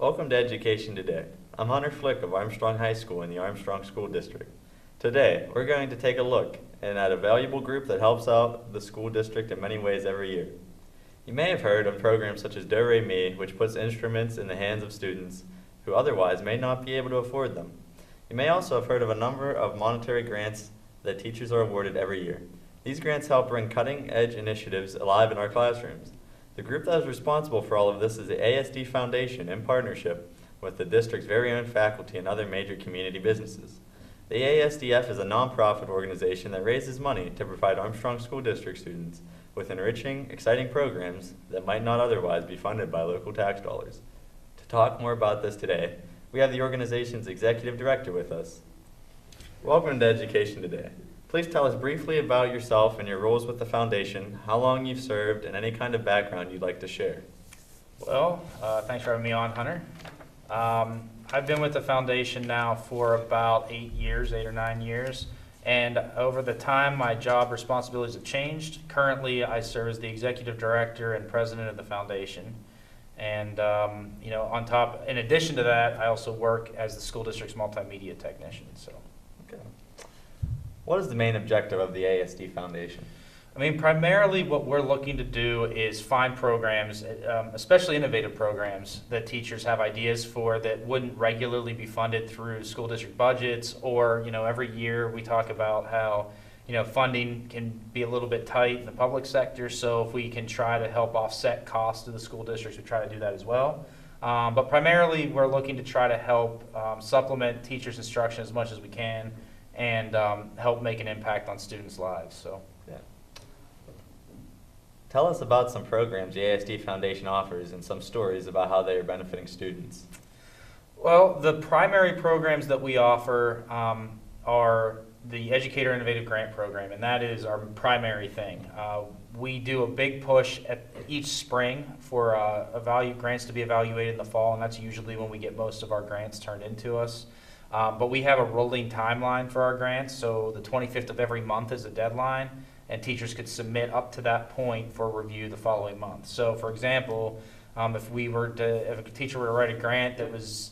Welcome to Education Today. I'm Hunter Flick of Armstrong High School in the Armstrong School District. Today, we're going to take a look at a valuable group that helps out the school district in many ways every year. You may have heard of programs such as Do-Re-Mi, which puts instruments in the hands of students who otherwise may not be able to afford them. You may also have heard of a number of monetary grants that teachers are awarded every year. These grants help bring cutting-edge initiatives alive in our classrooms. The group that is responsible for all of this is the ASD Foundation in partnership with the district's very own faculty and other major community businesses. The ASDF is a nonprofit organization that raises money to provide Armstrong School District students with enriching, exciting programs that might not otherwise be funded by local tax dollars. To talk more about this today, we have the organization's executive director with us. Welcome to Education Today. Please tell us briefly about yourself and your roles with the foundation, how long you've served, and any kind of background you'd like to share. Well, thanks for having me on, Hunter. I've been with the foundation now for about 8 or 9 years, and over the time my job responsibilities have changed. Currently I serve as the executive director and president of the foundation, and in addition to that, I also work as the school district's multimedia technician. Okay. What is the main objective of the ASD Foundation? I mean, primarily what we're looking to do is find programs, especially innovative programs, that teachers have ideas for that wouldn't regularly be funded through school district budgets, or, every year we talk about how, funding can be a little bit tight in the public sector, so if we can try to help offset costs to the school districts, we try to do that as well. But primarily we're looking to try to help supplement teachers' instruction as much as we can, and help make an impact on students' lives. Yeah. Tell us about some programs the ASD Foundation offers and some stories about how they are benefiting students. Well, the primary programs that we offer are the Educator Innovative Grant Program, and that is our primary thing. We do a big push at each spring for grants to be evaluated in the fall, and that's usually when we get most of our grants turned into us. But we have a rolling timeline for our grants, so the 25th of every month is a deadline, and teachers could submit up to that point for review the following month. So, for example, if a teacher were to write a grant that was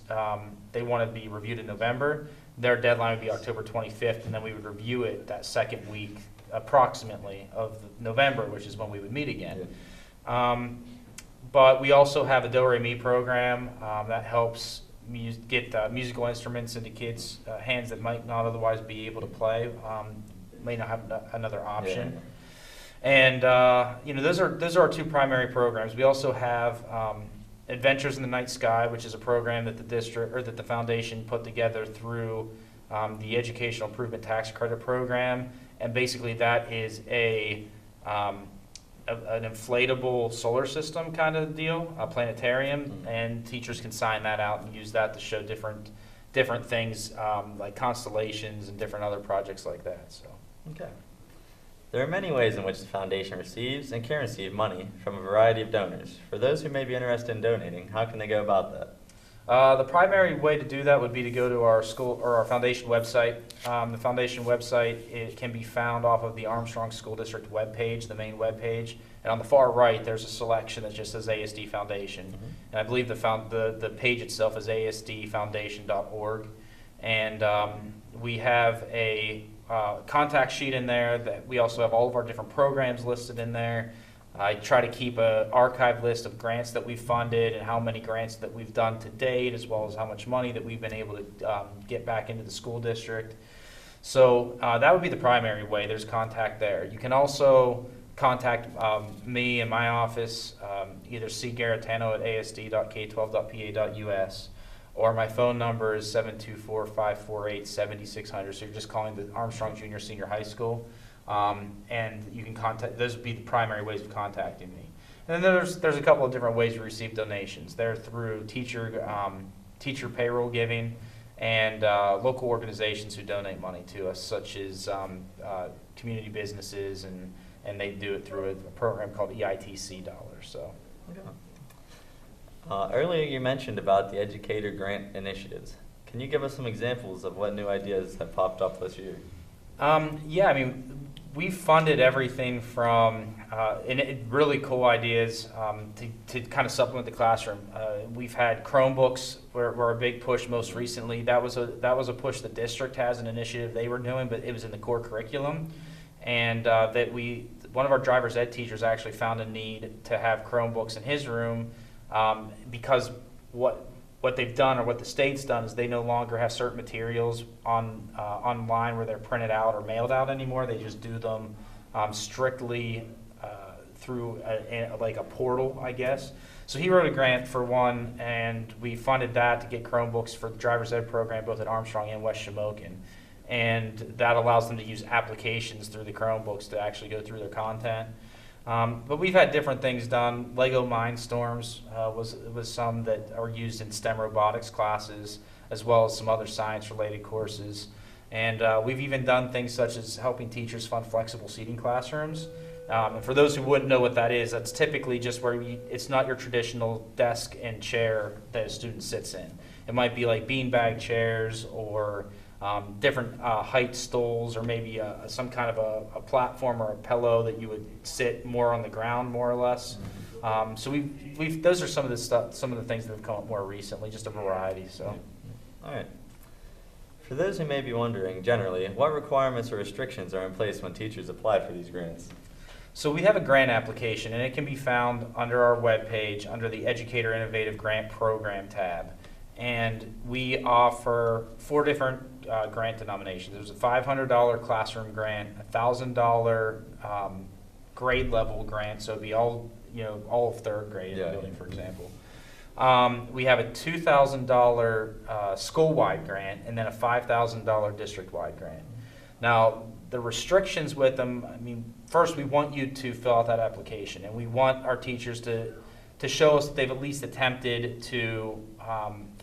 they wanted to be reviewed in November, their deadline would be October 25th, and then we would review it that second week, approximately, of November, which is when we would meet again. Yeah. But we also have a Do-Re-Mi program that helps get musical instruments into kids' hands that might not otherwise be able to play, may not have another option. Yeah. And those are our two primary programs. We also have Adventures in the Night Sky, which is a program that the foundation put together through the Educational Improvement Tax Credit Program, and basically that is an inflatable solar system kind of deal, a planetarium, and teachers can sign that out and use that to show different things like constellations and different other projects like that. So. Okay. There are many ways in which the foundation receives and can receive money from a variety of donors. For those who may be interested in donating, how can they go about that? The primary way to do that would be to go to our school or our foundation website. The foundation website can be found off of the Armstrong School District webpage, the main webpage, and on the far right there's a selection that just says ASD Foundation. Mm-hmm. And I believe the page itself is asdfoundation.org, and we have a contact sheet in there that we also have all of our different programs listed in there. I try to keep an archive list of grants that we've funded and how many grants that we've done to date, as well as how much money that we've been able to get back into the school district. So that would be the primary way. There's contact there. You can also contact me in my office, either cgaretano at asd.k12.pa.us, or my phone number is 724-548-7600. So you're just calling the Armstrong Junior Senior High School. And you can contact, those would be the primary ways of contacting me. And then there's a couple of different ways we receive donations. They're through teacher payroll giving, and local organizations who donate money to us, such as community businesses, and they do it through a program called EITC dollars. So. Okay. Earlier you mentioned about the educator grant initiatives. Can you give us some examples of what new ideas have popped up this year? Yeah, I mean, we funded everything from really cool ideas to kind of supplement the classroom. We've had Chromebooks were a big push most recently. That was a push the district has, an initiative they were doing, but it was in the core curriculum, and one of our driver's ed teachers actually found a need to have Chromebooks in his room because what they've done, or what the state's done, is they no longer have certain materials online where they're printed out or mailed out anymore. They just do them strictly through like a portal, I guess. So he wrote a grant for one, and we funded that to get Chromebooks for the driver's ed program, both at Armstrong and West Shamokin. And that allows them to use applications through the Chromebooks to actually go through their content. But we've had different things done. Lego Mindstorms was some that are used in STEM robotics classes, as well as some other science-related courses. And we've even done things such as helping teachers fund flexible seating classrooms. And for those who wouldn't know what that is, that's typically just where it's not your traditional desk and chair that a student sits in. It might be like beanbag chairs, or different height stools, or maybe some kind of a platform or a pillow that you would sit more on the ground, more or less. So those are some of the things that have come up more recently, just a variety. So, all right. For those who may be wondering, generally, what requirements or restrictions are in place when teachers apply for these grants? So we have a grant application, and it can be found under our webpage under the Educator Innovative Grant Program tab. And we offer 4 different grant denominations. There's a $500 classroom grant, a $1,000 grade level grant, so it'd be all of 3rd grade in the building, for example. We have a $2,000 school-wide grant, and then a $5,000 district-wide grant. Now, the restrictions with them, I mean, first we want you to fill out that application, and we want our teachers to show us that they've at least attempted to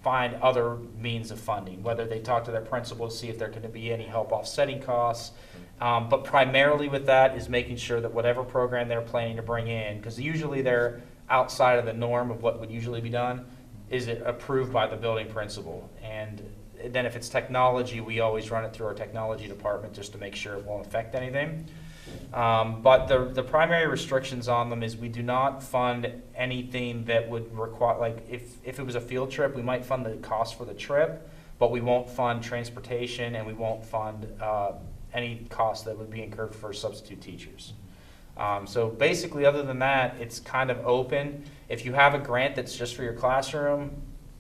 find other means of funding, whether they talk to their principal to see if there can be any help offsetting costs. But primarily with that is making sure that whatever program they're planning to bring in, because usually they're outside of the norm of what would usually be done, is it approved by the building principal. And then if it's technology, we always run it through our technology department just to make sure it won't affect anything. But the primary restrictions on them is we do not fund anything that would require, like if it was a field trip, we might fund the cost for the trip, but we won't fund transportation, and we won't fund any costs that would be incurred for substitute teachers. So basically, other than that, it's kind of open. If you have a grant that's just for your classroom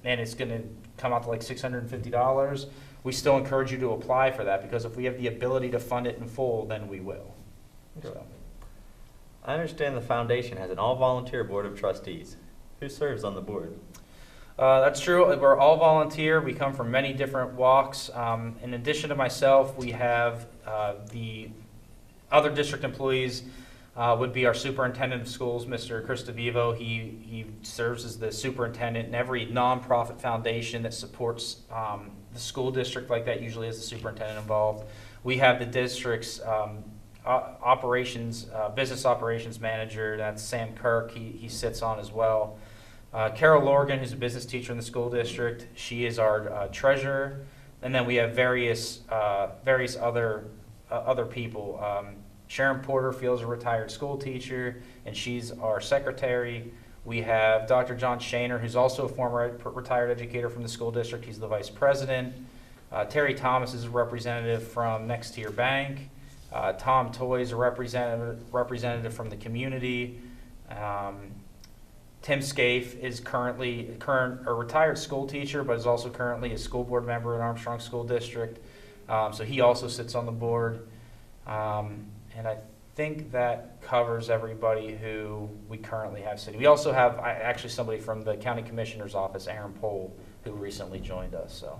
and it's going to come out to like $650, we still encourage you to apply for that, because if we have the ability to fund it in full, then we will. So. I understand the foundation has an all-volunteer board of trustees. Who serves on the board? That's true. We're all volunteer. We come from many different walks. In addition to myself, we have the other district employees. Would be our superintendent of schools, Mr. Cristovivo. He serves as the superintendent in every nonprofit foundation that supports the school district like that, usually has the superintendent involved. We have the district's business operations manager, that's Sam Kirk. He sits on as well. Carol Lorgan, who's a business teacher in the school district, she is our treasurer. And then we have various other people. Sharon Porterfield's a retired school teacher, and she's our secretary. We have Dr. John Shaner, who's also a former retired educator from the school district. He's the vice president. Terry Thomas is a representative from Next Tier Bank. Tom Toy is a representative from the community. Tim Scaife is a retired school teacher, but is also currently a school board member at Armstrong School District. So he also sits on the board. And I think that covers everybody who we currently have sitting. We also have actually somebody from the county commissioner's office, Aaron Pohl, who recently joined us. So.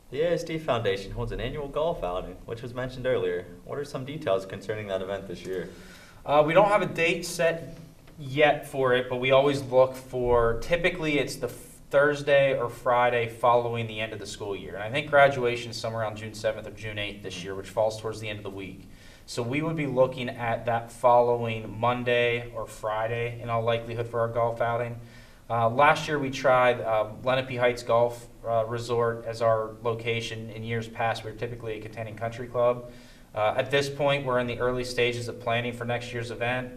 The ASD Foundation holds an annual golf outing, which was mentioned earlier. What are some details concerning that event this year? We don't have a date set yet for it, but we always look for, typically it's the Thursday or Friday following the end of the school year. And I think graduation is somewhere around June 7th or June 8th this year, which falls towards the end of the week. So we would be looking at that following Monday or Friday in all likelihood for our golf outing. Last year we tried Lenape Heights Golf Resort as our location. In years past, we were typically a contending country club. At this point, we're in the early stages of planning for next year's event,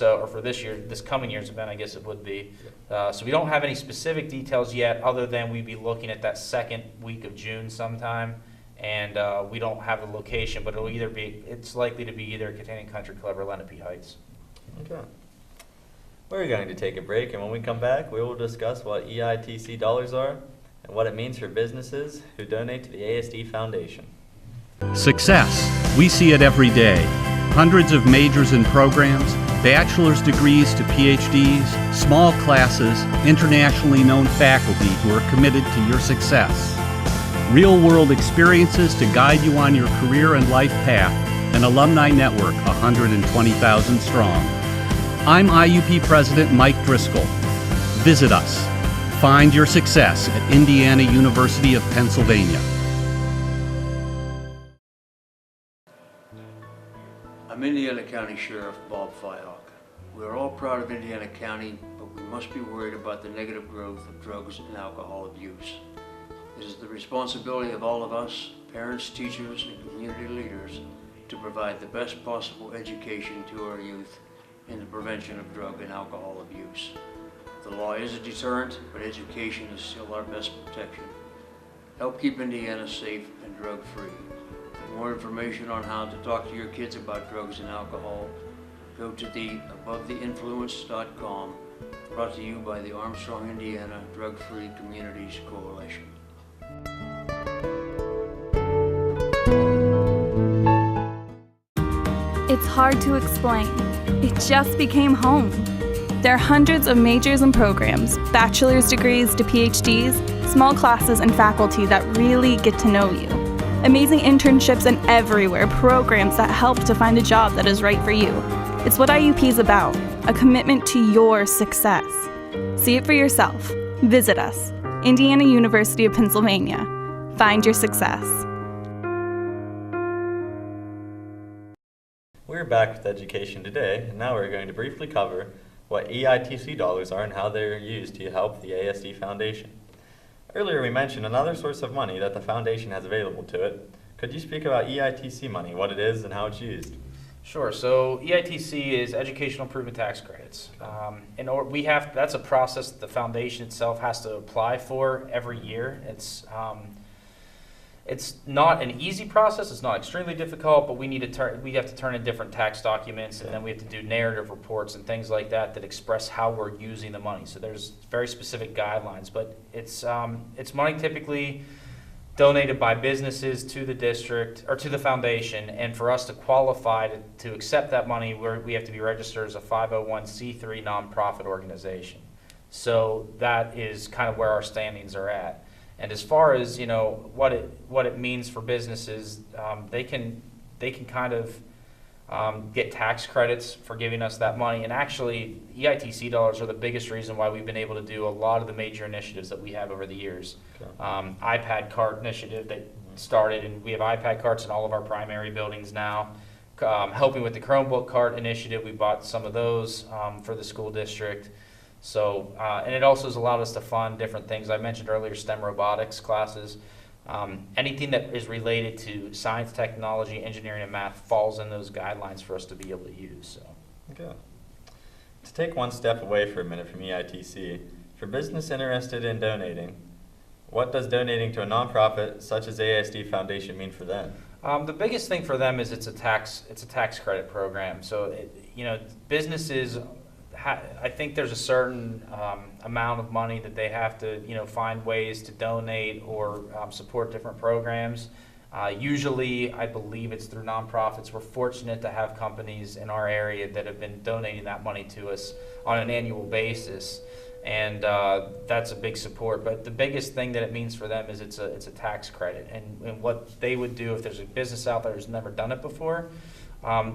or for this coming year's event, I guess it would be. So we don't have any specific details yet, other than we'd be looking at that second week of June sometime, and we don't have a location, but it's likely to be either Catania Country Club or Lenape Heights. Okay. We're going to take a break, and when we come back, we will discuss what EITC dollars are and what it means for businesses who donate to the AHS-TV Foundation. Success. We see it every day. Hundreds of majors and programs, bachelor's degrees to PhDs, small classes, internationally known faculty who are committed to your success. Real-world experiences to guide you on your career and life path. An alumni network 120,000 strong. I'm IUP President Mike Driscoll. Visit us. Find your success at Indiana University of Pennsylvania. I'm Indiana County Sheriff Bob Fyhock. We are all proud of Indiana County, but we must be worried about the negative growth of drugs and alcohol abuse. It is the responsibility of all of us, parents, teachers, and community leaders, to provide the best possible education to our youth in the prevention of drug and alcohol abuse. The law is a deterrent, but education is still our best protection. Help keep Indiana safe and drug-free. For more information on how to talk to your kids about drugs and alcohol, go to the abovetheinfluence.com, brought to you by the Armstrong, Indiana Drug-Free Communities Coalition. It's hard to explain. It just became home. There are hundreds of majors and programs, bachelor's degrees to PhDs, small classes and faculty that really get to know you. Amazing internships and everywhere, programs that help to find a job that is right for you. It's what IUP is about, a commitment to your success. See it for yourself. Visit us. Indiana University of Pennsylvania. Find your success. We're back with Education Today, and now we're going to briefly cover what EITC dollars are and how they're used to help the AHS-TV Foundation. Earlier we mentioned another source of money that the foundation has available to it. Could you speak about EITC money, what it is, and how it's used? Sure. So EITC is Educational Improvement Tax Credits. That's a process that the foundation itself has to apply for every year. It's not an easy process. It's not extremely difficult, but we have to turn in different tax documents, and then we have to do narrative reports and things like that express how we're using the money. So there's very specific guidelines, but it's money typically donated by businesses to the district or to the foundation, and for us to qualify to accept that money, we have to be registered as a 501c3 nonprofit organization. So that is kind of where our standings are at. And as far as what it means for businesses, they can kind of get tax credits for giving us that money. And actually, EITC dollars are the biggest reason why we've been able to do a lot of the major initiatives that we have over the years. Okay. iPad cart initiative that started, and we have iPad carts in all of our primary buildings now. Helping with the Chromebook cart initiative, we bought some of those for the school district. So, and it also has allowed us to fund different things. I mentioned earlier STEM robotics classes. Anything that is related to science, technology, engineering, and math falls in those guidelines for us to be able to use. So. Okay. To take one step away for a minute from EITC, for business interested in donating, what does donating to a nonprofit such as AHS-TV Foundation mean for them? The biggest thing for them is it's a tax credit program. So, businesses. I think there's a certain amount of money that they have to, find ways to donate or support different programs. Usually, I believe it's through nonprofits. We're fortunate to have companies in our area that have been donating that money to us on an annual basis, and that's a big support. But the biggest thing that it means for them is it's a tax credit, and what they would do if there's a business out there who's never done it before,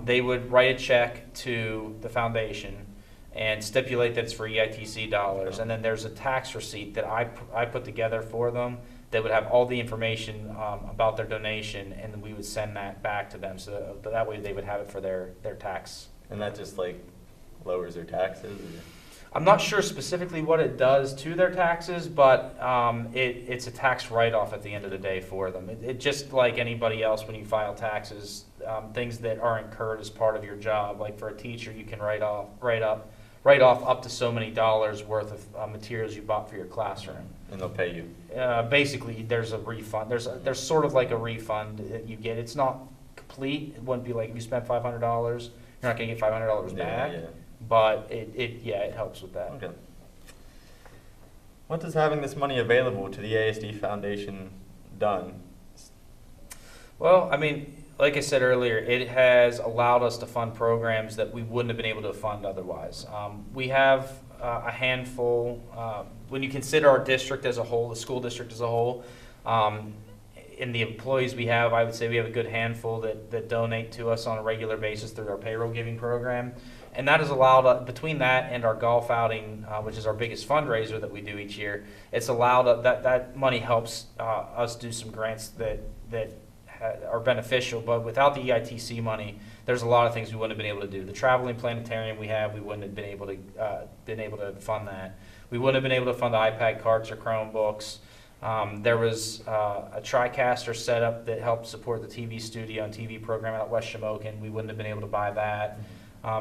they would write a check to the foundation and stipulate that it's for EITC dollars, and then there's a tax receipt that I put together for them that would have all the information about their donation, and then we would send that back to them, so that way they would have it for their tax. And that just lowers their taxes? Or? I'm not sure specifically what it does to their taxes, but it's a tax write-off at the end of the day for them. It just like anybody else when you file taxes, things that are incurred as part of your job. Like for a teacher, you can write off up to so many dollars worth of materials you bought for your classroom. And they'll pay you. Basically, there's a refund. There's sort of like a refund that you get. It's not complete. It wouldn't be like if you spent $500, you're not going to get $500 back. Yeah. But it helps with that. Okay. What does having this money available to the ASD Foundation done? Well, I mean, like I said earlier, it has allowed us to fund programs that we wouldn't have been able to fund otherwise. We have a handful, when you consider our district as a whole, the school district as a whole, in the employees we have, I would say we have a good handful that donate to us on a regular basis through our payroll giving program. And that has allowed, between that and our golf outing, which is our biggest fundraiser that we do each year, it's allowed, that money helps us do some grants that are beneficial. But without the EITC money, there's a lot of things we wouldn't have been able to do. The traveling planetarium we wouldn't have been able to fund that. We wouldn't have been able to fund the iPad carts or Chromebooks. There was a TriCaster setup that helped support the TV studio and TV program at West Shamokin. We wouldn't have been able to buy that.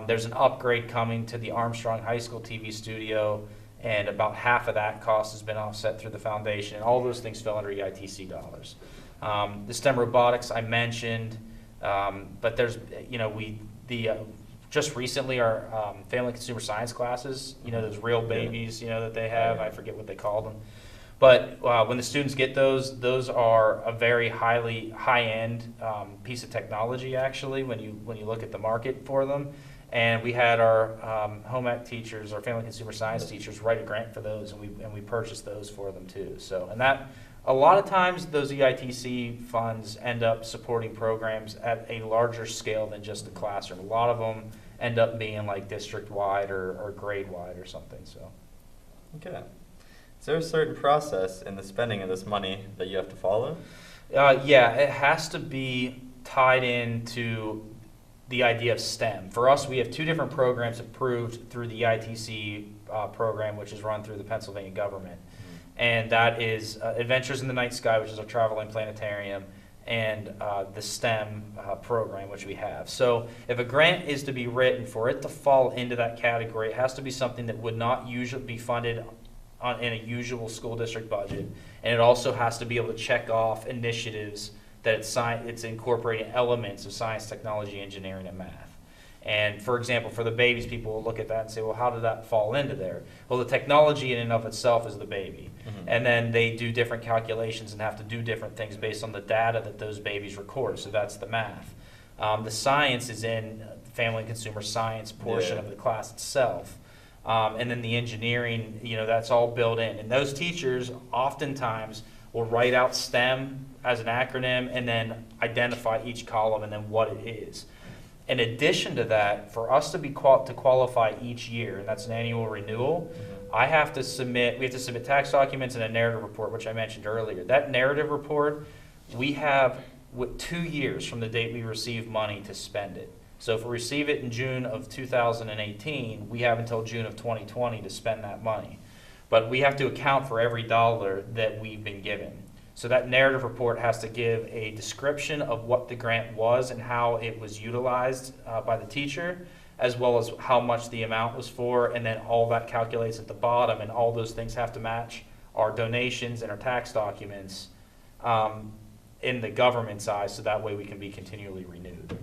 There's an upgrade coming to the Armstrong High School TV studio, and about half of that cost has been offset through the foundation, and all those things fell under EITC dollars. The STEM robotics I mentioned, but there's, just recently our family consumer science classes, those real babies, that they have, I forget what they call them. But when the students get those are a very high-end piece of technology, actually, when you look at the market for them. And we had our home ec teachers, our family consumer science teachers, write a grant for those, and we purchased those for them too. So, and that a lot of times those EITC funds end up supporting programs at a larger scale than just the classroom. A lot of them end up being like district-wide or grade-wide or something. So, okay. Is there a certain process in the spending of this money that you have to follow? Yeah, it has to be tied into the idea of STEM. For us, we have two different programs approved through the EITC program, which is run through the Pennsylvania government. And that is Adventures in the Night Sky, which is our traveling planetarium, and the STEM program, which we have. So if a grant is to be written, for it to fall into that category, it has to be something that would not usually be funded in a usual school district budget. And it also has to be able to check off initiatives that it's incorporating elements of science, technology, engineering, and math. And for example, for the babies, people will look at that and say, well, how did that fall into there? Well, the technology in and of itself is the baby. And then they do different calculations and have to do different things based on the data that those babies record. So that's the math. The science is in the family and consumer science portion of the class itself. And then the engineering, that's all built in. And those teachers oftentimes will write out STEM as an acronym and then identify each column and then what it is. In addition to that, for us to qualify each year, and that's an annual renewal, we have to submit tax documents and a narrative report, which I mentioned earlier. That narrative report, we have 2 years from the date we receive money to spend it. So if we receive it in June of 2018, we have until June of 2020 to spend that money. But we have to account for every dollar that we've been given. So that narrative report has to give a description of what the grant was and how it was utilized by the teacher, as well as how much the amount was for, and then all that calculates at the bottom, and all those things have to match our donations and our tax documents in the government side, so that way we can be continually renewed.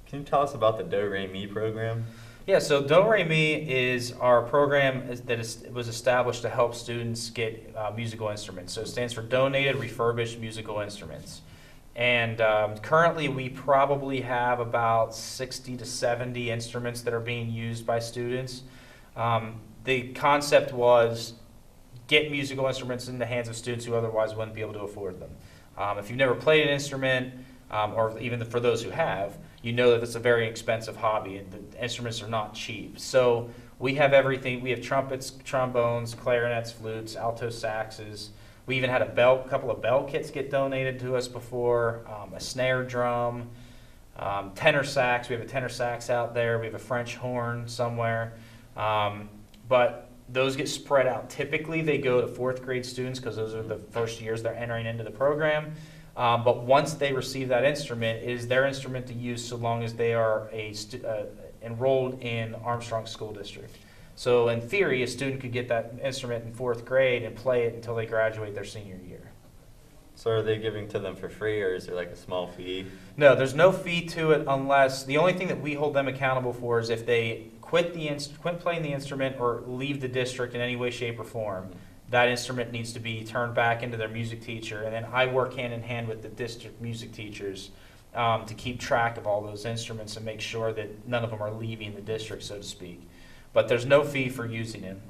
Can you tell us about the Do-Re-Mi program? Yeah, so Do-Re-Mi is our program was established to help students get musical instruments. So it stands for Donated Refurbished Musical Instruments. And currently we probably have about 60 to 70 instruments that are being used by students. The concept was get musical instruments in the hands of students who otherwise wouldn't be able to afford them. If you've never played an instrument, or even for those who have, you know that it's a very expensive hobby and the instruments are not cheap. So we have everything. We have trumpets, trombones, clarinets, flutes, alto saxes. We even had a couple of bell kits get donated to us before, a snare drum, tenor sax. We have a tenor sax out there. We have a French horn somewhere. But those get spread out. Typically, they go to 4th grade students because those are the first years they're entering into the program. But once they receive that instrument, it is their instrument to use so long as they are enrolled in Armstrong School District. So in theory, a student could get that instrument in 4th grade and play it until they graduate their senior year. So are they giving to them for free, or is there like a small fee? No, there's no fee to it unless, the only thing that we hold them accountable for is if they quit playing the instrument or leave the district in any way, shape, or form. That instrument needs to be turned back into their music teacher, and then I work hand in hand with the district music teachers to keep track of all those instruments and make sure that none of them are leaving the district, so to speak. But there's no fee for using them.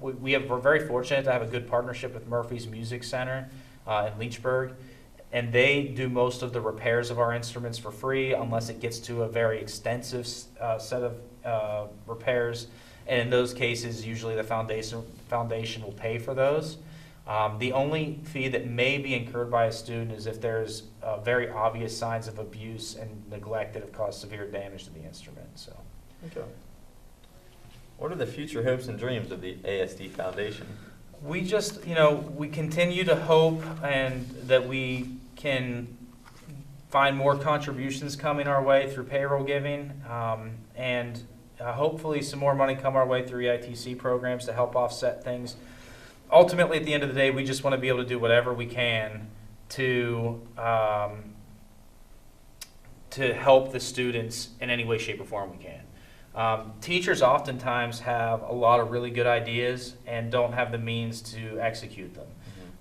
We're very fortunate to have a good partnership with Murphy's Music Center in Leechburg, and they do most of the repairs of our instruments for free unless it gets to a very extensive set of repairs. And in those cases, usually the foundation will pay for those. The only fee that may be incurred by a student is if there's very obvious signs of abuse and neglect that have caused severe damage to the instrument. So. Okay. What are the future hopes and dreams of the ASD Foundation? We just, we continue to hope and that we can find more contributions coming our way through payroll giving, and hopefully some more money come our way through EITC programs to help offset things. Ultimately, at the end of the day, we just want to be able to do whatever we can to help the students in any way, shape, or form we can. Teachers oftentimes have a lot of really good ideas and don't have the means to execute them.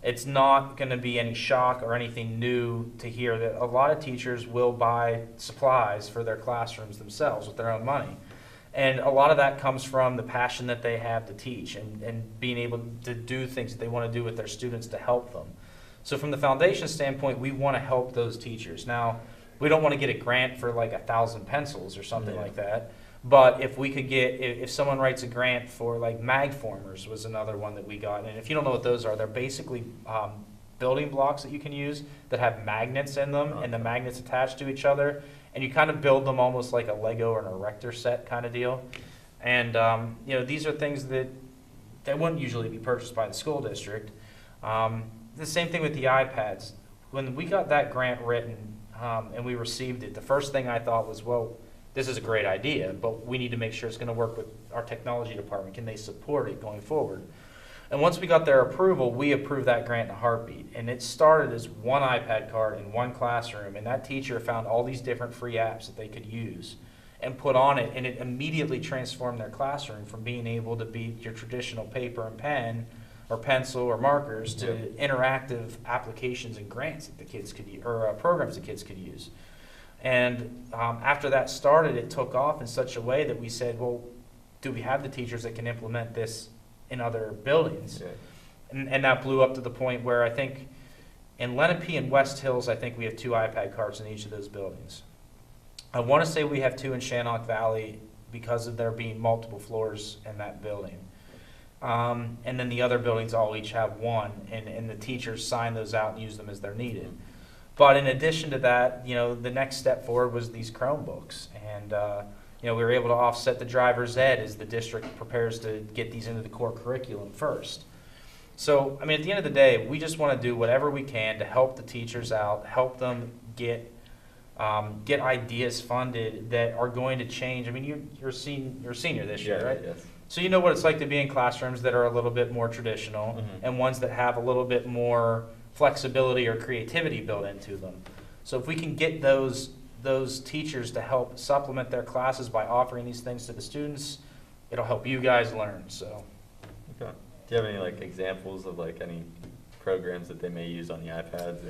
It's not going to be any shock or anything new to hear that a lot of teachers will buy supplies for their classrooms themselves with their own money. And a lot of that comes from the passion that they have to teach and being able to do things that they want to do with their students to help them. So from the foundation standpoint, we want to help those teachers. Now, we don't want to get a grant for like 1,000 pencils or something like that. But if we could get, if someone writes a grant for like mag formers was another one that we got. And if you don't know what those are, they're basically building blocks that you can use that have magnets in them and the magnets attached to each other. And you kind of build them almost like a Lego or an erector set kind of deal. And these are things that wouldn't usually be purchased by the school district. The same thing with the iPads. When we got that grant written and we received it, the first thing I thought was, well, this is a great idea, but we need to make sure it's going to work with our technology department. Can they support it going forward? And once we got their approval, we approved that grant in a heartbeat. And it started as one iPad card in one classroom, and that teacher found all these different free apps that they could use and put on it, and it immediately transformed their classroom from being able to be your traditional paper and pen or pencil or markers to interactive applications and grants that the kids could use, or programs the kids could use. And after that started, it took off in such a way that we said, well, do we have the teachers that can implement this in other buildings? Yeah. And that blew up to the point where I think in Lenape and West Hills, I think we have 2 iPad carts in each of those buildings. I want to say we have 2 in Shannock Valley because of there being multiple floors in that building. And then the other buildings all each have 1, and the teachers sign those out and use them as they're needed. But in addition to that, the next step forward was these Chromebooks. And, we were able to offset the driver's ed as the district prepares to get these into the core curriculum first. So, at the end of the day, we just want to do whatever we can to help the teachers out, help them get ideas funded that are going to change. You're a senior this year, right? Yes. So you know what it's like to be in classrooms that are a little bit more traditional and ones that have a little bit more flexibility or creativity built into them. So if we can get those teachers to help supplement their classes by offering these things to the students, it'll help you guys learn. So. Okay. Do you have any examples of any programs that they may use on the iPads?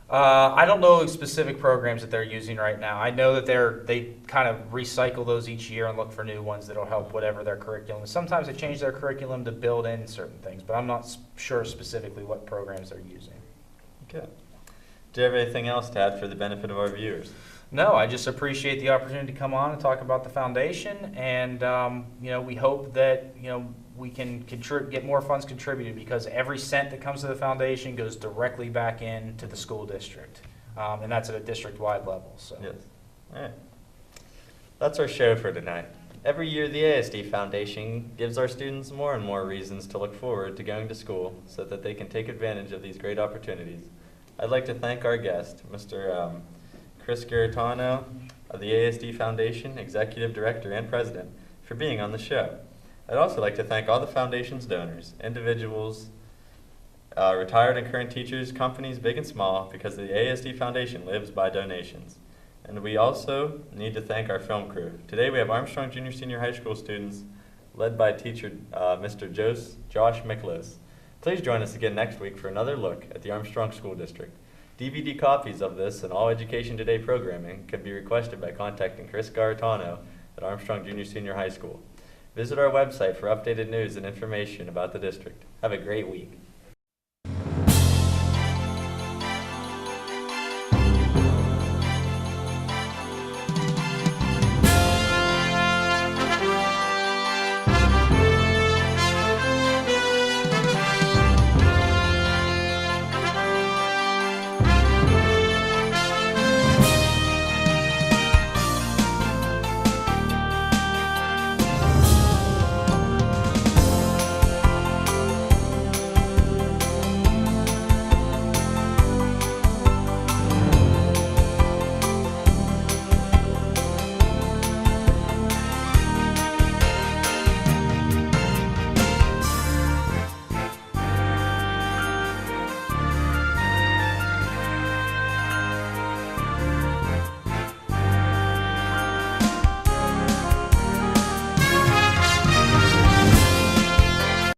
I don't know specific programs that they're using right now. I know that they kind of recycle those each year and look for new ones that'll help whatever their curriculum is. Sometimes they change their curriculum to build in certain things, but I'm not sure specifically what programs they're using. Okay. Do you have anything else to add for the benefit of our viewers? No, I just appreciate the opportunity to come on and talk about the foundation, and we hope that we can get more funds contributed, because every cent that comes to the foundation goes directly back into the school district, and that's at a district-wide level. So. Yes. All right. That's our show for tonight. Every year, the ASD Foundation gives our students more and more reasons to look forward to going to school so that they can take advantage of these great opportunities. I'd like to thank our guest, Mr. Chris Garitano of the ASD Foundation, Executive Director and President, for being on the show. I'd also like to thank all the Foundation's donors, individuals, retired and current teachers, companies big and small, because the ASD Foundation lives by donations. And we also need to thank our film crew. Today we have Armstrong Junior Senior High School students led by teacher Mr. Josh Miklas. Please join us again next week for another look at the Armstrong School District. DVD copies of this and all Education Today programming can be requested by contacting Chris Garitano at Armstrong Junior Senior High School. Visit our website for updated news and information about the district. Have a great week.